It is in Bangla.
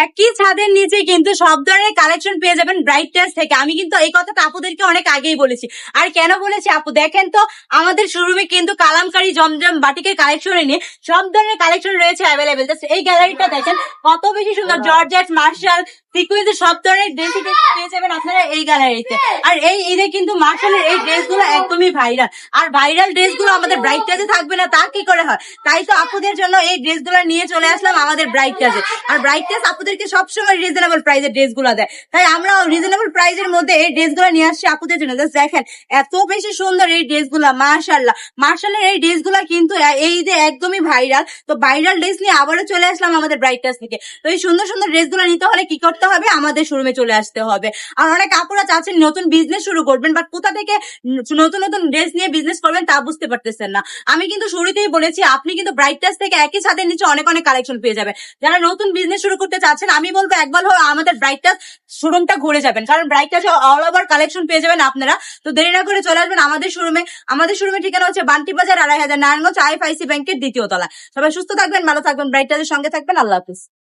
একই ছাদের নিচে কিন্তু সব ধরনের কালেকশন পেয়ে যাবেন ব্রাইট টাচ থেকে। আমি কিন্তু এই কথাটা আপুদেরকে অনেক আগেই বলেছি। আর কেন বলেছি আপু, দেখেন তো আমাদের শোরুমে কিন্তু কালামকারী জমজম বাটিকের কালেকশন নিয়ে সব ধরনের কালেকশন রয়েছে অ্যাভেলেবেল। এই গ্যালারিটা দেখেন কত বেশি সুন্দর, জর্জেট, মার্শাল, সিকুয়েন্সের সব ধরনের ড্রেস পেয়ে যাবেন আপনারা এই গ্যালারিতে। আর এই ঈদে কিন্তু মার্শালের এই ড্রেসগুলো একদমই ভাইরাল। আর ভাইরাল ড্রেসগুলো আমাদের ব্রাইট টাচে থাকবে না তা কি করে হয়? তাই তো আপুদের জন্য এই ড্রেসগুলো নিয়ে চলে আসলাম আমাদের ব্রাইট টাচে। আর ব্রাইট টাচ আপুদেরকে সবসময় রিজনেবল প্রাইসের ড্রেসগুলো দেয়, তাই আমরা রিজনেবল প্রাইসের মধ্যে এই ড্রেসগুলো নিয়ে আসছি আপুদের জন্য। জাস্ট দেখেন এত বেশি সুন্দর এই ড্রেসগুলো, মাশাআল্লাহ। মার্শালের এই ড্রেসগুলো কিন্তু এই ঈদে একদমই ভাইরাল। তো ভাইরাল ড্রেস নিয়ে আবারও চলে আসলাম আমাদের ব্রাইট টাচ থেকে। তো এই সুন্দর সুন্দর ড্রেসগুলো নিতে হলে কি করতে হবে? আমাদের শোরুমে চলে আসতে হবে। আর অনেক আপুরা চাচ্ছেন নতুন বিজনেস শুরু করবেন, বাট কোথা থেকে নতুন নতুন ড্রেস নিয়ে বিজনেস করবেন তা বুঝতে পারতেছেন না। আমি কিন্তু শুরুতেই বলেছি আপনি কিন্তু ব্রাইট টাচ থেকে একই ছাদের নিচে অনেক অনেক কালেকশন পেয়ে যাবেন। যারা নতুন বিজনেস শুরু করতে চাচ্ছেন আমি বলবো একবার আমাদের ব্রাইট টাচ শোরুমটা ঘুরে যাবেন, কারণ ব্রাইট টাচে অল ওভার কালেকশন পেয়ে যাবেন আপনারা। তো দেরি না করে চলে আসবেন আমাদের শোরুমে। আমাদের শোরুমে ঠিকানা হচ্ছে বান্টি বাজার ২৫০০ নারায়ণগঞ্জ IFIC ব্যাংকের দ্বিতীয় তলা। সবাই সুস্থ থাকবেন, ভালো থাকবেন, ব্রাইট টাচের সঙ্গে থাকবেন। আল্লাহ হাফিজ।